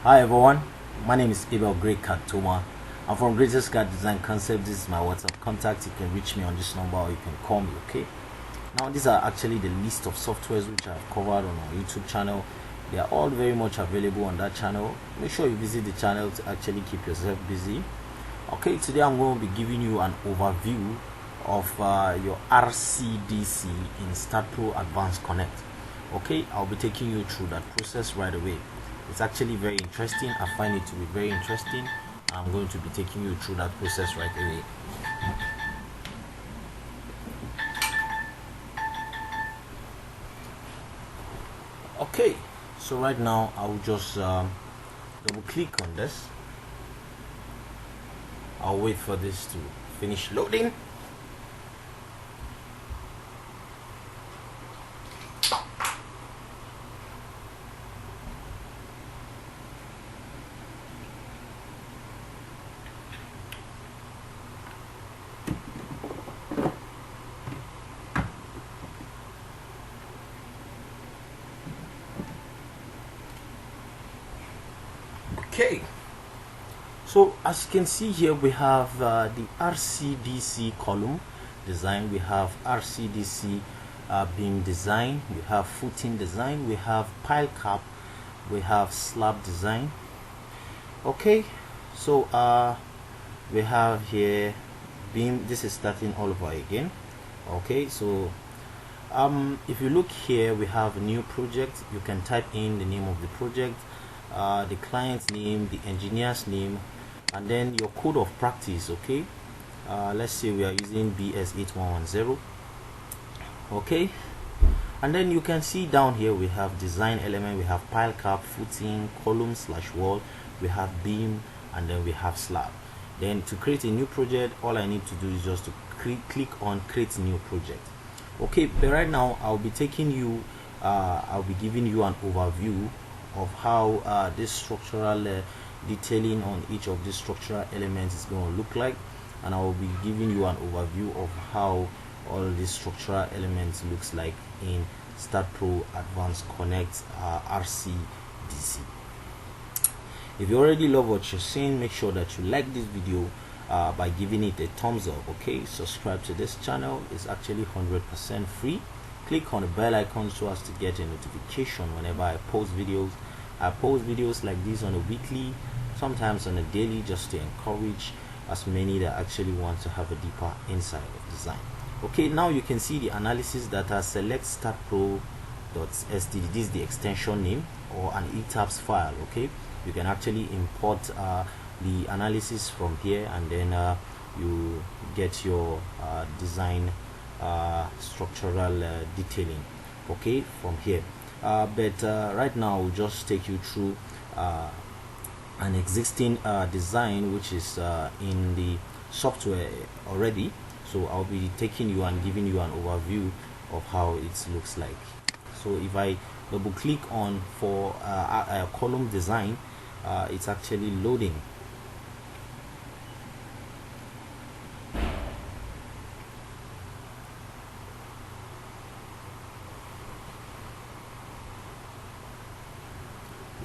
Hi everyone, my name is Abel Great Katoma. I'm from GREYTEST Design Concept. This is my WhatsApp contact. You can reach me on this number or you can call me, okay? Now these are actually the list of softwares which I've covered on our YouTube channel. They are all very much available on that channel. Make sure you visit the channel to actually keep yourself busy. Okay, today I'm going to be giving you an overview of your RCDC in staad.pro Advanced Connect. Okay, I'll be taking you through that process right away. It's actually very interesting. I find it to be very interesting. I'm going to be taking you through that process right away. Okay, so right now I will just double click on this. I'll wait for this to finish loading. Okay, so as you can see here, we have the RCDC column design, we have RCDC beam design, we have footing design, we have pile cap, we have slab design. Okay, so we have here beam. This is starting all over again. Okay, so if you look here, we have a new project. You can type in the name of the project, the client's name, the engineer's name, and then your code of practice. Okay, let's say we are using BS8110. okay, and then you can see down here we have design element, we have pile cap, footing, column / wall, we have beam, and then we have slab. Then to create a new project, all I need to do is just to click on create new project. Okay, but right now I'll be giving you an overview of how this structural detailing on each of these structural elements is going to look like, and I will be giving you an overview of how all these structural elements looks like in staad.pro Advanced Connect RCDC. If you already love what you're seeing, make sure that you like this video by giving it a thumbs up. Okay, subscribe to this channel. It's actually 100% free. Click on the bell icon so as to get a notification whenever I post videos. I post videos like this on a weekly, sometimes on a daily, just to encourage as many that actually want to have a deeper insight of design. Okay, now you can see the analysis data. Select staad.pro.std. This is the extension name or an etabs file. Okay, you can actually import the analysis from here, and then you get your design structural detailing, okay, from here. But right now we'll just take you through an existing design which is in the software already. So I'll be taking you and giving you an overview of how it looks like. So if I double click on for a column design, it's actually loading.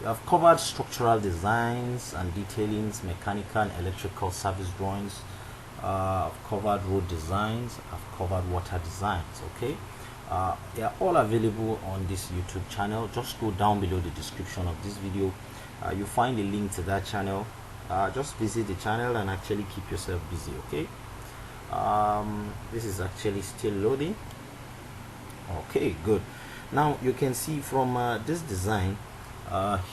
We have covered structural designs and detailings, mechanical and electrical service drawings. I've covered road designs, I've covered water designs. Okay, they are all available on this YouTube channel. Just go down below the description of this video. You'll find a link to that channel. Just visit the channel and actually keep yourself busy. Okay, this is actually still loading. Okay, good. Now you can see from this design,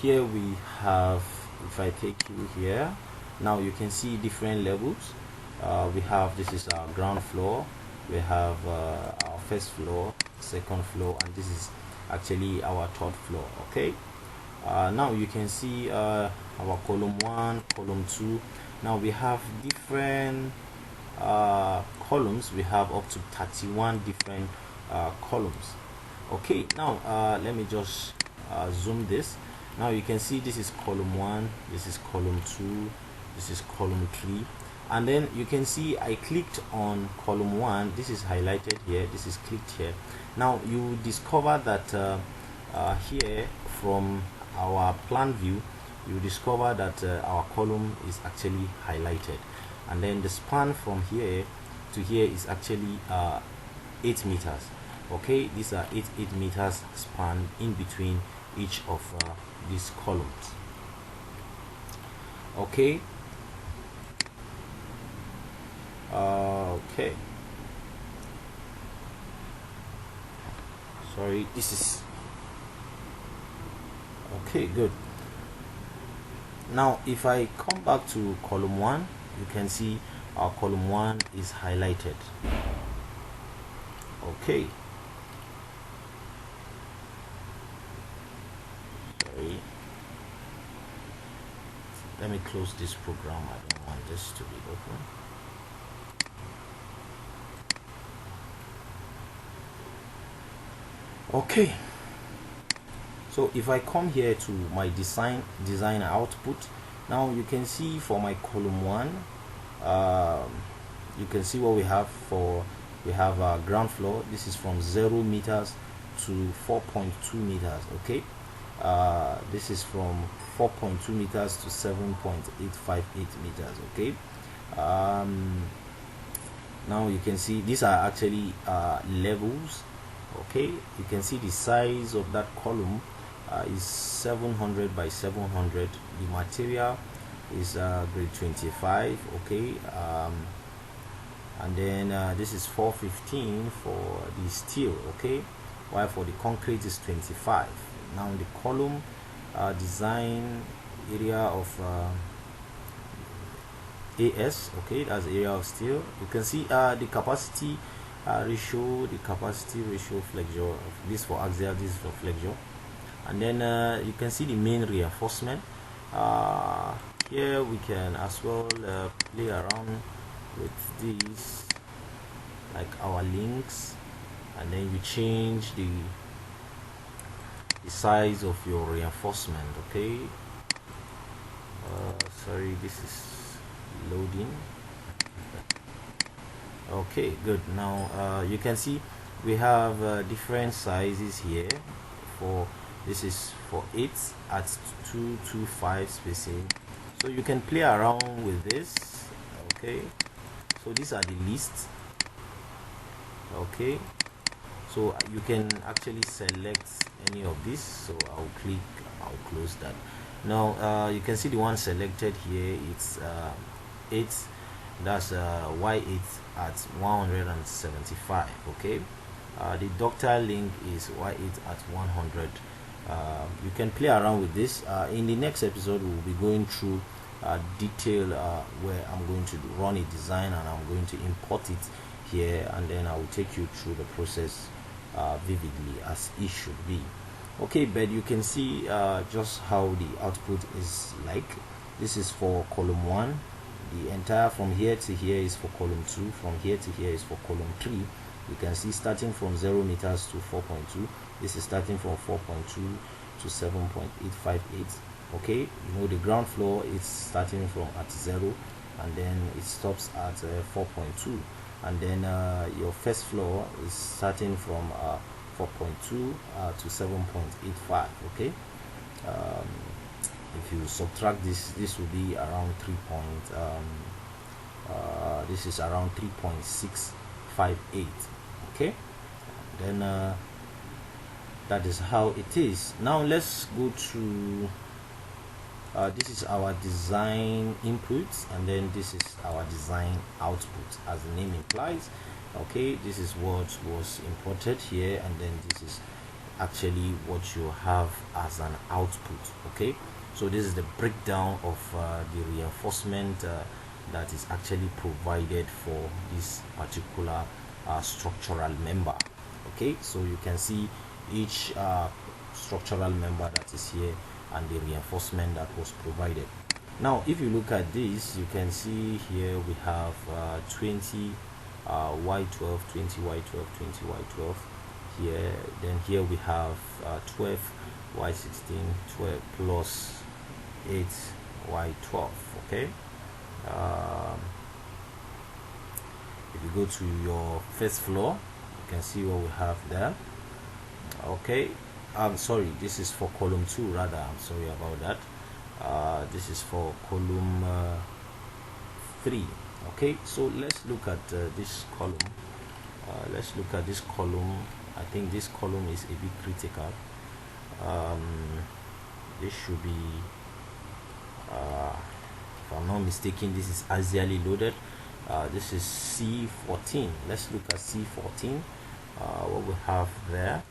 here we have, if I take you here, now you can see different levels. We have, this is our ground floor, we have our first floor, second floor, and this is actually our third floor. Okay, now you can see our column 1, column 2. Now we have different columns. We have up to 31 different columns. Okay, now let me just zoom this. Now you can see this is column 1, this is column 2, this is column 3, and then you can see I clicked on column 1. This is highlighted here, this is clicked here. Now you discover that here from our plan view you discover that our column is actually highlighted, and then the span from here to here is actually 8 meters. Okay, these are 8 meters span in between each of these columns. Okay. Okay, sorry, this is okay. Good. Now if I come back to column 1, you can see our column 1 is highlighted. Okay, sorry, let me close this program. I don't want this to be open. Okay, so if I come here to my design output, now you can see for my column 1, you can see what we have. We have ground floor. This is from 0 meters to 4.2 meters. Okay, this is from 4.2 meters to 7.858 meters. Okay, now you can see these are actually levels. Okay, you can see the size of that column is 700 by 700. The material is grade 25. Okay, and then this is 415 for the steel. Okay, while for the concrete is 25. Now the column design area of AS, okay, that's the area of steel. You can see the capacity ratio, the capacity ratio flexure. This for axial, this is for flexure. And then you can see the main reinforcement. Here we can as well play around with these, like our links, and then you change the size of your reinforcement. Okay, sorry, this is loading. Okay, good. Now you can see we have different sizes here. For this is for 8 at 225 spacing, so you can play around with this. Okay, so these are the lists. Okay, so you can actually select any of this. So I'll click, I'll close that. Now you can see the one selected here. It's 8, that's Y8 at 175. Okay, the ductile link is Y8 at 100. You can play around with this. In the next episode we'll be going through detail where I'm going to run a design and I'm going to import it here, and then I will take you through the process vividly as it should be. Okay, but you can see just how the output is like. This is for column 1. The entire from here to here is for column 2. From here to here is for column 3. You can see starting from 0 meters to 4.2. This is starting from 4.2 to 7.858. Okay, you know the ground floor is starting from at 0, and then it stops at 4.2, and then your first floor is starting from 4.2 to 7.85. Okay, if you subtract this, this will be around 3. This is around 3.658. Okay, then that is how it is. Now let's go to this is our design inputs, and then this is our design output, as the name implies. Okay, this is what was imported here, and then this is actually what you have as an output. Okay, so this is the breakdown of the reinforcement that is actually provided for this particular structural member. Okay, so you can see each structural member that is here and the reinforcement that was provided. Now if you look at this, you can see here we have 20 Y12, 20 Y12, 20 Y12 here. Then here we have 12 Y16, 12 plus 8 Y12. Okay, if you go to your first floor, you can see what we have there. Okay, I'm sorry, this is for column 2 rather. I'm sorry about that. This is for column 3. Okay, so let's look at this column. Let's look at this column. I think this column is a bit critical. This should be, if I'm not mistaken, this is axially loaded. This is C14. Let's look at C14. What we have there.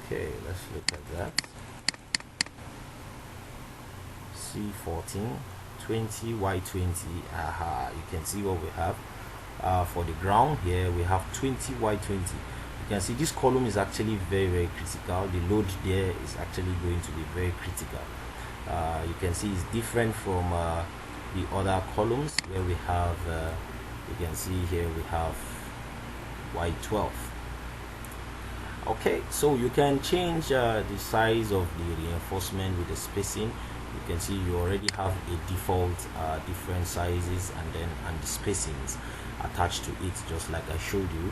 Okay, let's look at that. C14 20Y20. You can see what we have. For the ground here we have 20Y20. You can see this column is actually very critical. The load there is actually going to be very critical. You can see it's different from the other columns where we have you can see here we have Y12. Okay, so you can change the size of the reinforcement with the spacing. You can see you already have a default different sizes and the spacings attached to it, just like I showed you.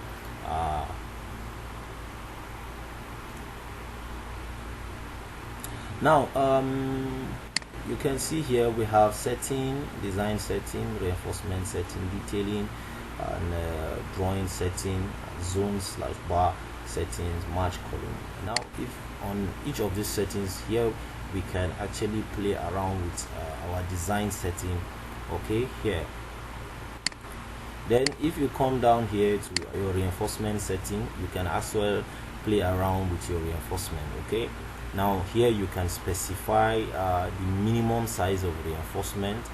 Now you can see here we have setting, design setting, reinforcement setting, detailing, and drawing setting, zone/bar settings, match column. Now if on each of these settings here we can actually play around with our design setting. Okay, here. Then if you come down here to your reinforcement setting, you can as well play around with your reinforcement. Okay, now here you can specify the minimum size of reinforcement,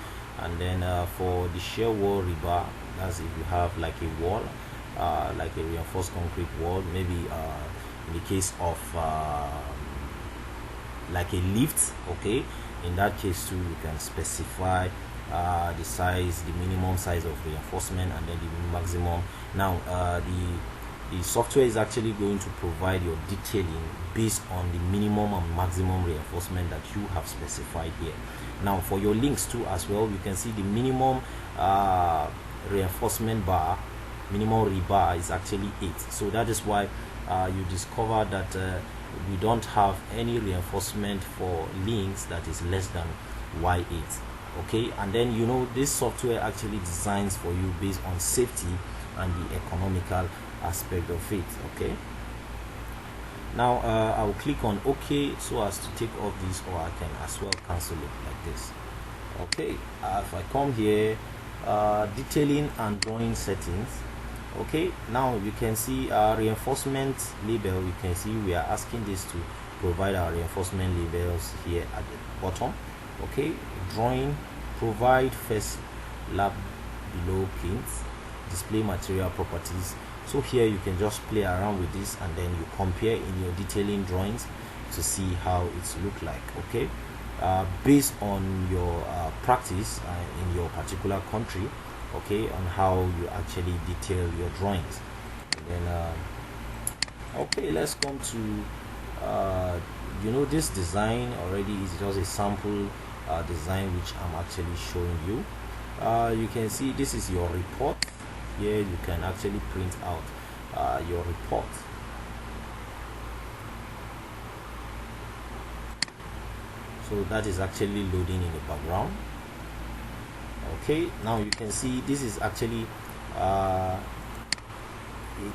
and then for the shear wall rebar, that's if you have like a wall, like a reinforced concrete wall, maybe in the case of like a lift. Okay, in that case too you can specify the size, the minimum size of reinforcement, and then the maximum. Now the software is actually going to provide your detailing based on the minimum and maximum reinforcement that you have specified here. Now for your links too as well, you can see the minimum reinforcement bar, minimum rebar is actually 8. So that is why you discover that we don't have any reinforcement for links that is less than Y8. Okay, and then you know this software actually designs for you based on safety and the economical aspect of it. Okay, now I will click on OK so as to take off this, or I can as well cancel it like this. Okay, if I come here, detailing and drawing settings. Okay, now you can see our reinforcement label. You can see we are asking this to provide our reinforcement labels here at the bottom. Okay, drawing, provide first lap below pins, display material properties. So here you can just play around with this, and then you compare in your detailing drawings to see how it's look like. Okay, based on your practice in your particular country. Okay, on how you actually detail your drawings. And then okay, let's come to you know, this design already is just a sample design which I'm actually showing you. You can see this is your report. Here you can actually print out your report. So that is actually loading in the background. Okay, now you can see this is actually a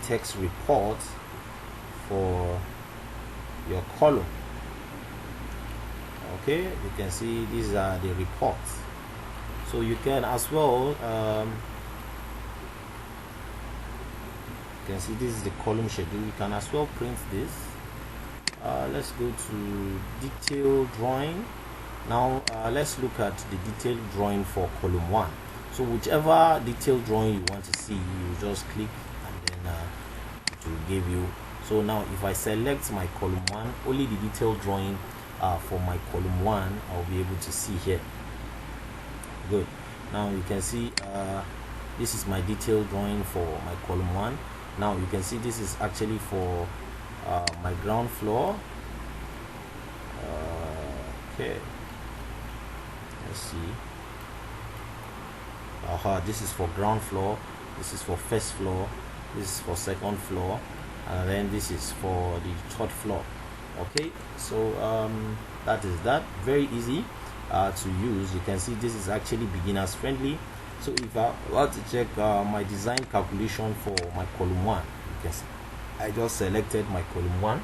text report for your column. Okay, you can see these are the reports. So you can as well you can see this is the column schedule. You can as well print this. Let's go to detail drawing. Now let's look at the detailed drawing for column 1. So whichever detailed drawing you want to see, you just click and then it will give you. So now if I select my column 1, only the detailed drawing for my column 1 I'll be able to see here. Good. Now you can see this is my detailed drawing for my column 1. Now you can see this is actually for my ground floor. Okay, let's see. This is for ground floor, this is for first floor, this is for second floor, and then this is for the third floor. Okay, so that is that. Very easy to use. You can see this is actually beginners friendly. So if I want to check my design calculation for my column 1, you can see I just selected my column 1.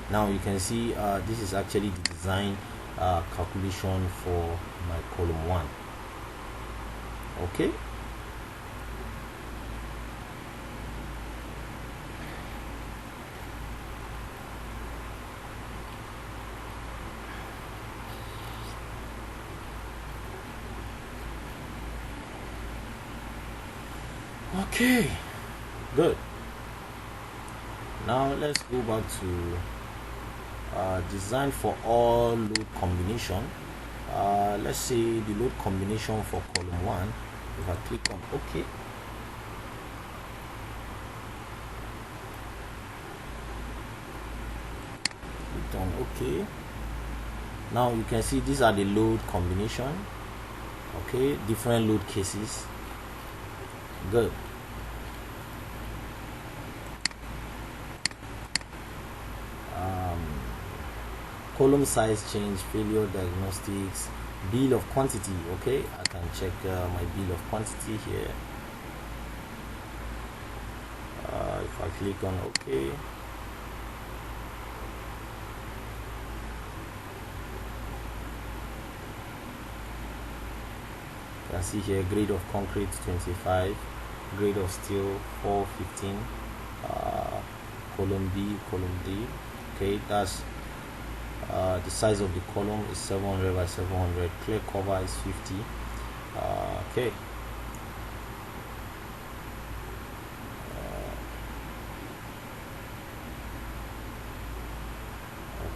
Now you can see this is actually the design calculation for my column 1. Okay, okay, good. Now let's go back to design for all load combination. Let's say the load combination for column 1. If I click on OK, click on OK. Now you can see these are the load combination. Okay, different load cases. Good. Column size change, failure diagnostics, bill of quantity. Okay, I can check my bill of quantity here. If I click on OK, you can see here grade of concrete 25, grade of steel 415, column B, column D. Okay, that's the size of the column is 700 by 700. Clear cover is 50. Okay.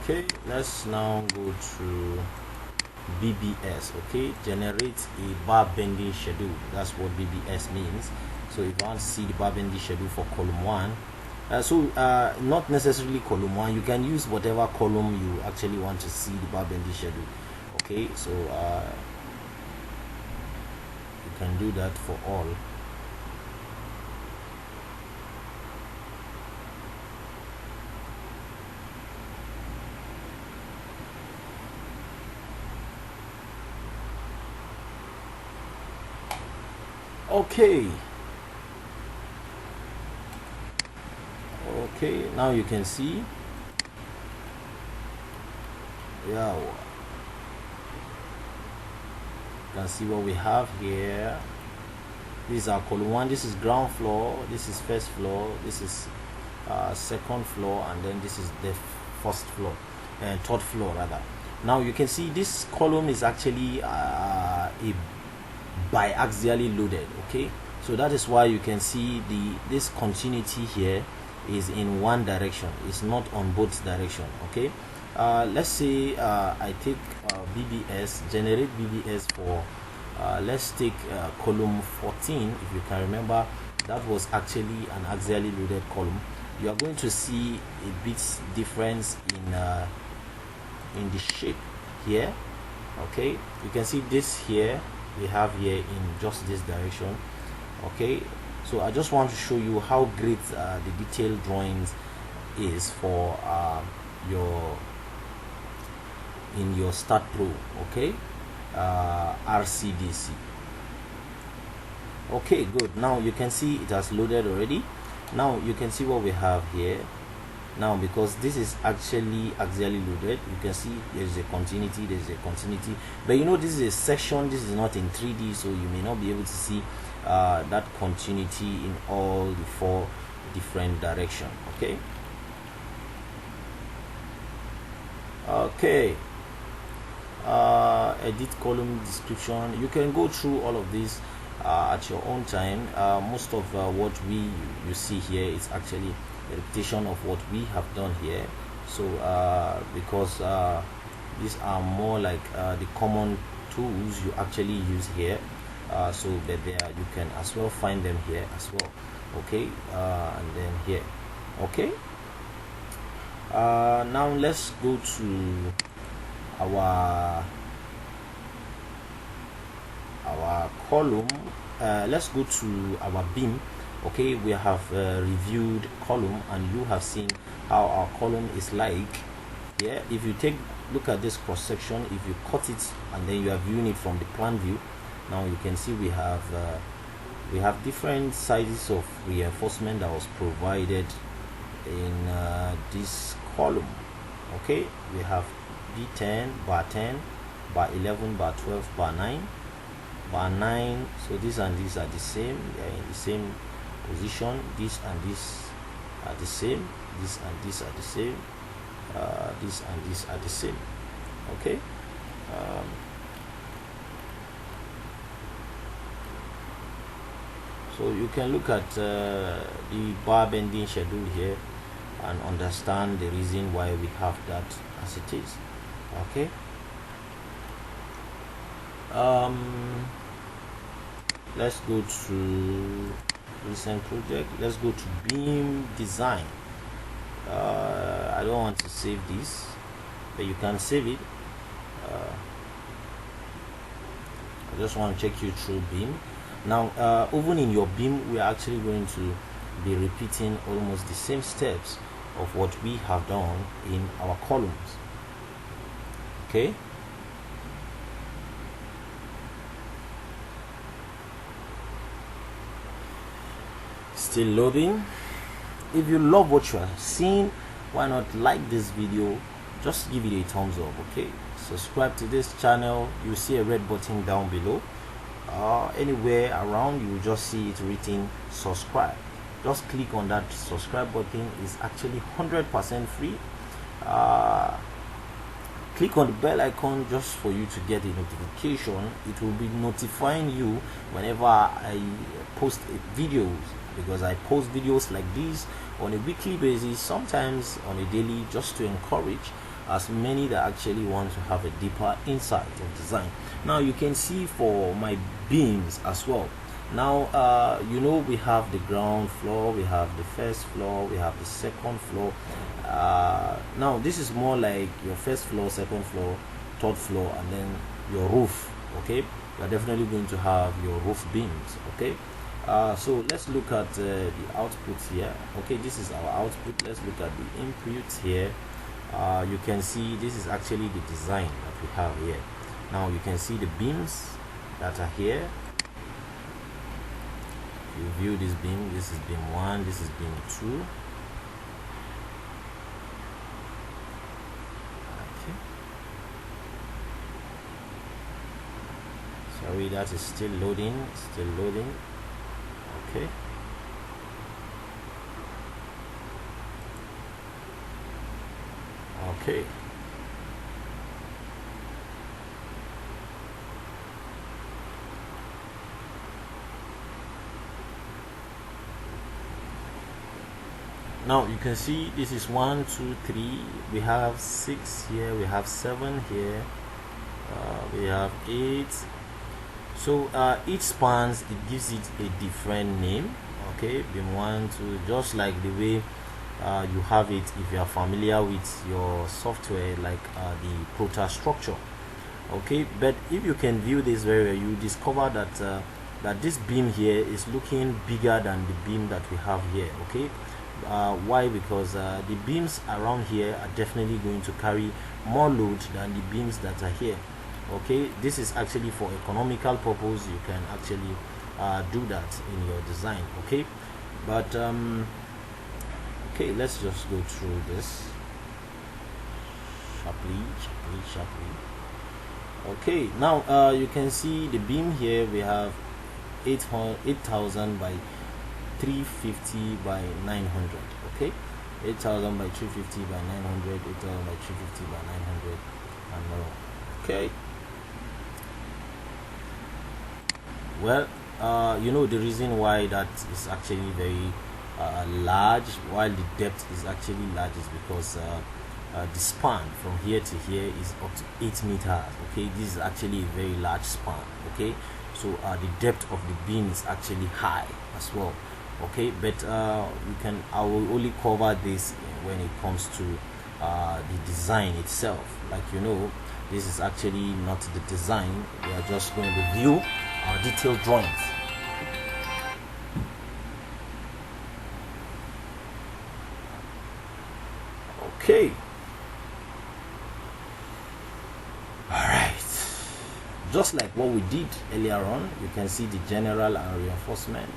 Okay, let's now go to BBS. Okay, generate a bar bending schedule. That's what BBS means. So if you want to see the bar bending schedule for column 1, not necessarily column 1, you can use whatever column you actually want to see the bar bending schedule. Okay, so you can do that for all. Okay, now you can see, yeah, you can see what we have here. This is our column 1. This is ground floor, this is first floor, this is second floor, and then this is the first floor and third floor rather. Now you can see this column is actually a biaxially loaded. Okay, so that is why you can see this continuity here is in one direction, it's not on both direction. Okay, let's say I take BBS, generate BBS for let's take column 14. If you can remember, that was actually an axially loaded column. You are going to see a bit difference in the shape here. Okay, you can see this here, we have here in just this direction. Okay, so I just want to show you how great the detailed drawings is for your staad.pro. Okay, RCDC. Okay, good. Now you can see it has loaded already. Now you can see what we have here. Now because this is actually axially loaded, you can see there's a continuity, but you know this is a section, this is not in 3D, so you may not be able to see that continuity in all the 4 different directions. Okay, edit column description. You can go through all of this at your own time. Most of what you see here is actually a repetition of what we have done here. So because these are more like the common tools you actually use here, so that there you can as well find them here as well. Okay, and then here. Okay, now let's go to our column, let's go to our beam. Okay, we have reviewed column, and you have seen how our column is like. Yeah, if you look at this cross section, if you cut it and then you are viewing it from the plan view, now you can see we have different sizes of reinforcement that was provided in this column. Okay, we have B10, bar 10, bar 11, bar 12, bar 9, bar 9. So these and these are the same, they are in the same position. This and this are the same, this and this are the same, this and this are the same. Okay, so you can look at the bar bending schedule here and understand the reason why we have that as it is. Okay, let's go to recent project. Let's go to beam design. I don't want to save this, but you can save it. I just want to check you through beam. Now even in your beam, we are actually going to be repeating almost the same steps of what we have done in our columns. Okay, still loading. If you love what you are seeing, why not like this video? Just give it a thumbs up. Okay, subscribe to this channel. You see a red button down below, anywhere around you just see it written subscribe. Just click on that subscribe button. It's actually 100% free. Click on the bell icon just for you to get a notification. It will be notifying you whenever I post videos, because I post videos like this on a weekly basis, sometimes on a daily, just to encourage as many that actually want to have a deeper insight of design. Now you can see for my beams as well. Now you know, we have the ground floor, we have the first floor, we have the second floor. Now this is more like your first floor, second floor, third floor, and then your roof. Okay, you are definitely going to have your roof beams. Okay, so let's look at the output here. Okay, this is our output. Let's look at the input here. You can see this is actually the design that we have here. Now you can see the beams that are here. If you view this beam, this is beam 1, this is beam 2. Okay, sorry, that is still loading, okay. Okay, now you can see this is 1, 2, 3. We have 6 here, we have 7 here, we have 8. So each spans, it gives it a different name. Okay, beam 1, 2, just like the way you have it if you are familiar with your software, like the Prota structure. Okay, but if you can view this very well, you discover that that this beam here is looking bigger than the beam that we have here. Okay, why? Because the beams around here are definitely going to carry more load than the beams that are here. Okay, this is actually for economical purpose. You can actually do that in your design. Okay, but okay, let's just go through this sharply. Okay, now you can see the beam here. We have 8,000 by 350 by 900. Okay, 8,000 by 350 by 900, 8,000 by 350 by 900, and more. Okay, well, you know, the reason why that is actually very large, while the depth is actually large, is because the span from here to here is up to 8 meters. Okay, this is actually a very large span. Okay, so the depth of the beam is actually high as well. Okay, but I will only cover this when it comes to the design itself. Like, you know, this is actually not the design. We are just going to view our detailed drawings. Okay. Alright. Just like what we did earlier on, you can see the general and reinforcement.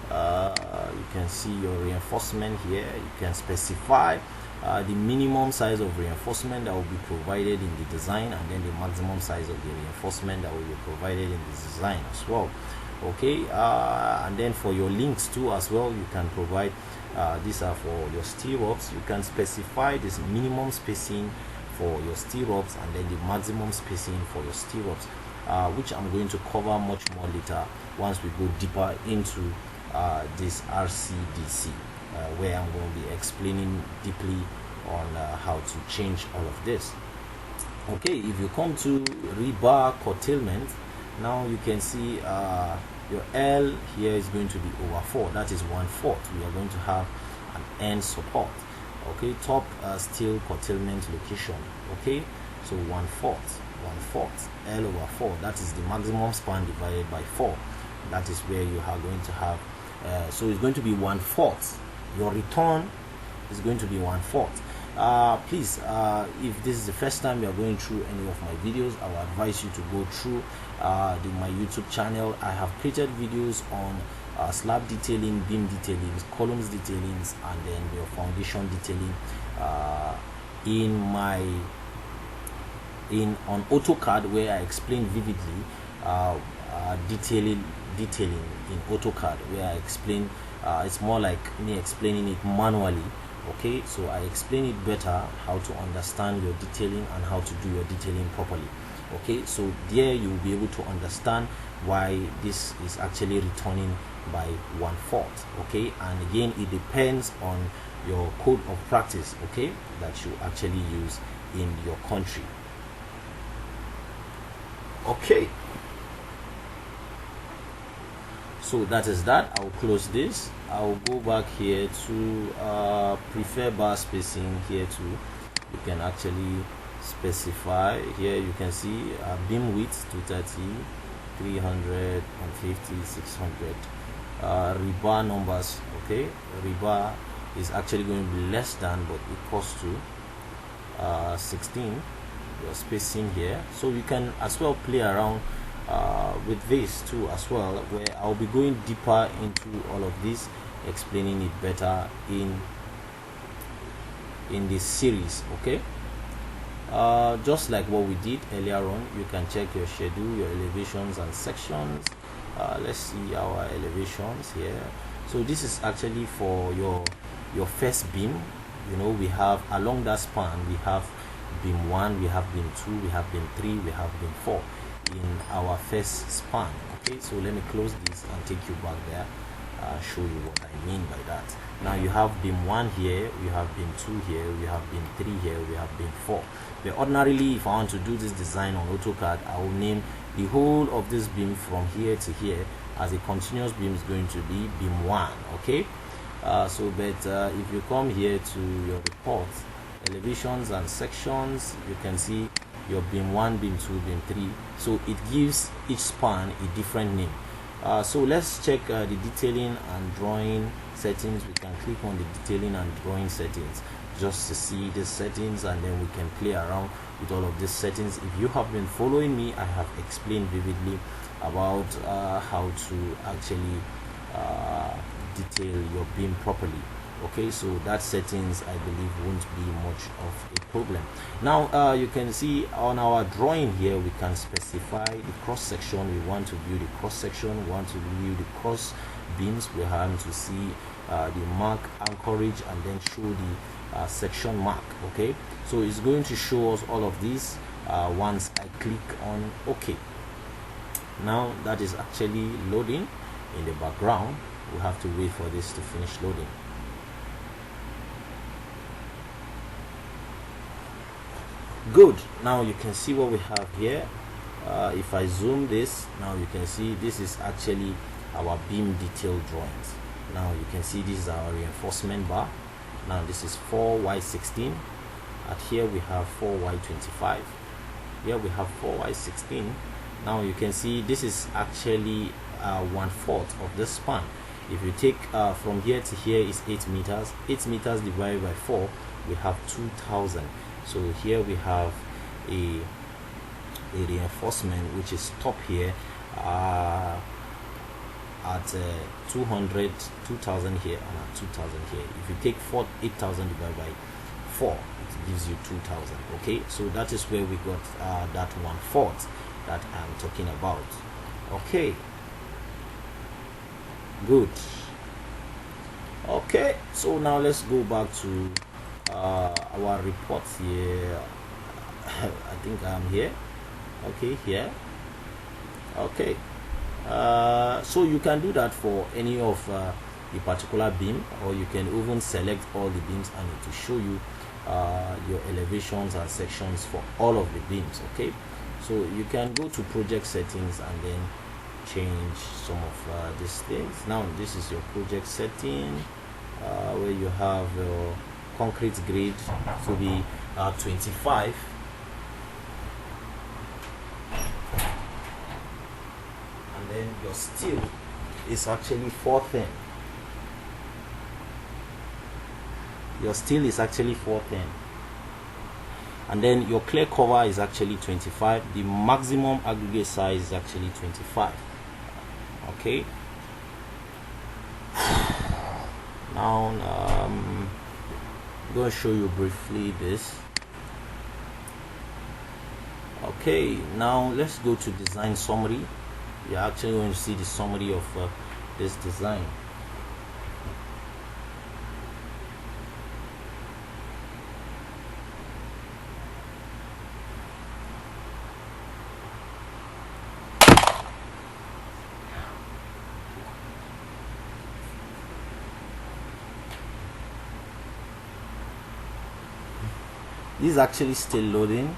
You can see your reinforcement here. You can specify the minimum size of reinforcement that will be provided in the design, and then the maximum size of the reinforcement that will be provided in the design as well. Okay, and then for your links too as well, you can provide these are for your stirrups. You can specify this minimum spacing for your stirrups and then the maximum spacing for your stirrups, which I'm going to cover much more later once we go deeper into this RCDC, where I'm going to be explaining deeply on how to change all of this. Okay, if you come to rebar curtailment, now you can see your L here is going to be over 4, that is 1/4. We are going to have an end support. Okay, top steel curtailment location. Okay, so 1/4 L over 4, that is the maximum span divided by 4. That is where you are going to have so it's going to be 1/4. Your return is going to be 1/4. Please, if this is the first time you are going through any of my videos, I will advise you to go through my YouTube channel. I have created videos on slab detailing, beam detailings, columns detailings, and then your foundation detailing on AutoCAD, where I explain vividly detailing in AutoCAD, where I explain it's more like me explaining it manually. Okay, so I explain it better how to understand your detailing and how to do your detailing properly. Okay, so there you will be able to understand why this is actually returning by 1/4. Okay, and again, it depends on your code of practice, okay, that you actually use in your country. Okay, so that is that. I'll close this. I'll go back here to prefer bar spacing here too. You can actually specify here. You can see beam width 230, 350, 600. Rebar numbers. Okay, rebar is actually going to be less than, but equals to 16. Your spacing here, so you can as well play around with this too as well, where I'll be going deeper into all of this, explaining it better in this series. Okay, just like what we did earlier on, you can check your schedule, your elevations and sections. Let's see our elevations here. So this is actually for your first beam. You know, we have along that span, we have beam 1, we have beam 2, we have beam 3, we have beam 4 in our first span. Okay, so let me close this and take you back there, show you what I mean by that. Now you have beam 1 here, we have beam 2 here, we have beam 3 here, we have beam 4. But ordinarily, if I want to do this design on AutoCAD, I will name the whole of this beam from here to here as a continuous beam is going to be beam 1. Okay, but if you come here to your report, elevations and sections, you can see your beam 1, beam 2, beam 3. So it gives each span a different name. So let's check the detailing and drawing settings. We can click on the detailing and drawing settings just to see the settings, and then we can play around with all of these settings. If you have been following me, I have explained vividly about how to actually detail your beam properly. Okay, so that settings I believe won't be much of a problem. Now you can see on our drawing here, we can specify the cross section. We want to view the cross section, we want to view the cross beams, we want to see the mark anchorage, and then show the section mark. Okay, so it's going to show us all of these once I click on OK. Now that is actually loading in the background. We have to wait for this to finish loading. Good. Now you can see what we have here. If I zoom this, now you can see this is actually our beam detail drawings. Now you can see this is our reinforcement bar. Now this is 4Y16. At here we have 4Y25. Here we have 4Y16. Now you can see this is actually 1/4 of the span. If you take from here to here is 8 meters. 8 meters divided by 4, we have 2000. So here we have a reinforcement which is top here at 200, 2000 here, and at 2000 here. If you take 8,000 divided by 4, it gives you 2000. Okay, so that is where we got that 1/4 that I'm talking about. Okay, good. Okay, so now let's go back to our report here. I think I'm here. Okay, here. Okay, so you can do that for any of the particular beam, or you can even select all the beams and it will show you your elevations and sections for all of the beams. Okay, so you can go to project settings and then change some of these things. Now this is your project setting, where you have your concrete grade to be 25, and then your steel is actually 410. Your steel is actually 410, and then your clear cover is actually 25. The maximum aggregate size is actually 25. Okay, now I'm going to show you briefly this. Okay, now let's go to design summary. You're actually going to see the summary of this design. This is actually still loading.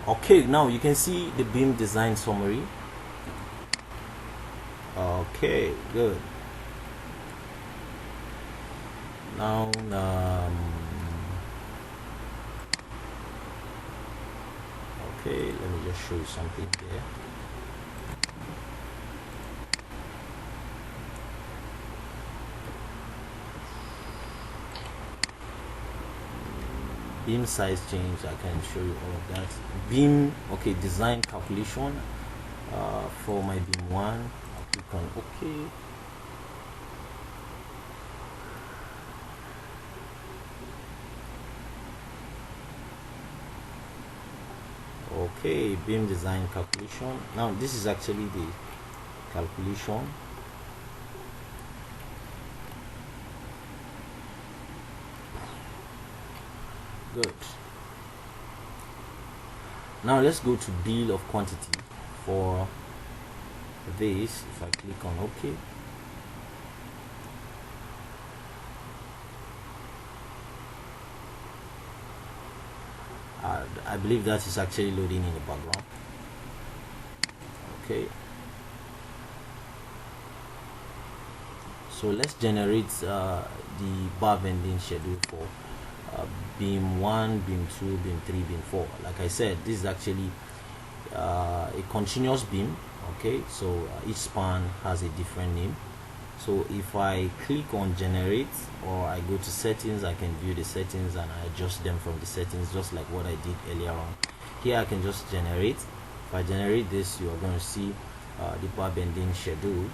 Okay, now you can see the beam design summary. Okay, good. Now okay, let me just show you something here. Beam size change, I can show you all of that. Beam, okay, design calculation for my beam 1. I'll click on OK. Okay, beam design calculation. Now this is actually the calculation. Good. Now let's go to bill of quantity for this. If I click on OK, I believe that is actually loading in the background. Okay, so let's generate the bar bending schedule for beam 1, beam 2, beam 3, beam 4. Like I said, this is actually a continuous beam. Okay, so each span has a different name. So if I click on generate, or I go to settings, I can view the settings and I adjust them from the settings, just like what I did earlier on. Here I can just generate. If I generate this, you are going to see the bar bending schedule.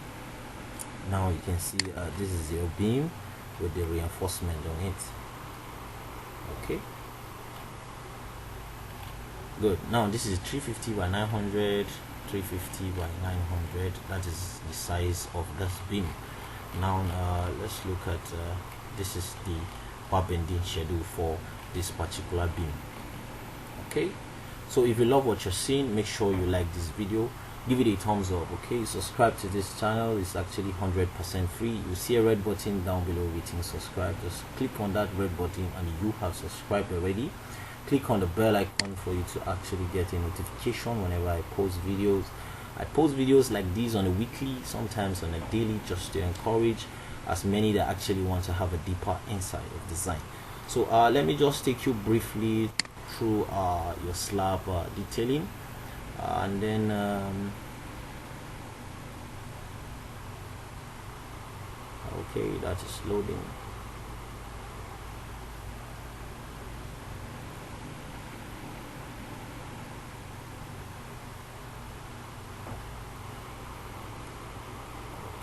Now you can see this is your beam with the reinforcement on it. Okay, good. Now this is 350 by 900, 350 by 900. That is the size of this beam. Now let's look at this is the bar bending schedule for this particular beam. Okay, so if you love what you're seeing, make sure you like this video, give it a thumbs up. Okay, subscribe to this channel. It's actually 100% free. You see a red button down below written subscribe. Just click on that red button and you have subscribed already. Click on the bell icon for you to actually get a notification whenever I post videos. I post videos like these on a weekly, sometimes on a daily, just to encourage as many that actually want to have a deeper insight of design. So let me just take you briefly through your slab detailing, and then okay, that is loading.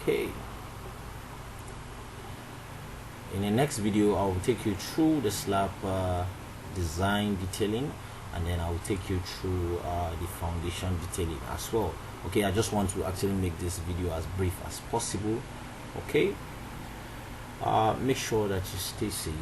Okay, in the next video I will take you through the slab design detailing, and then I will take you through the foundation detailing as well. Okay, I just want to actually make this video as brief as possible. Okay, make sure that you stay safe.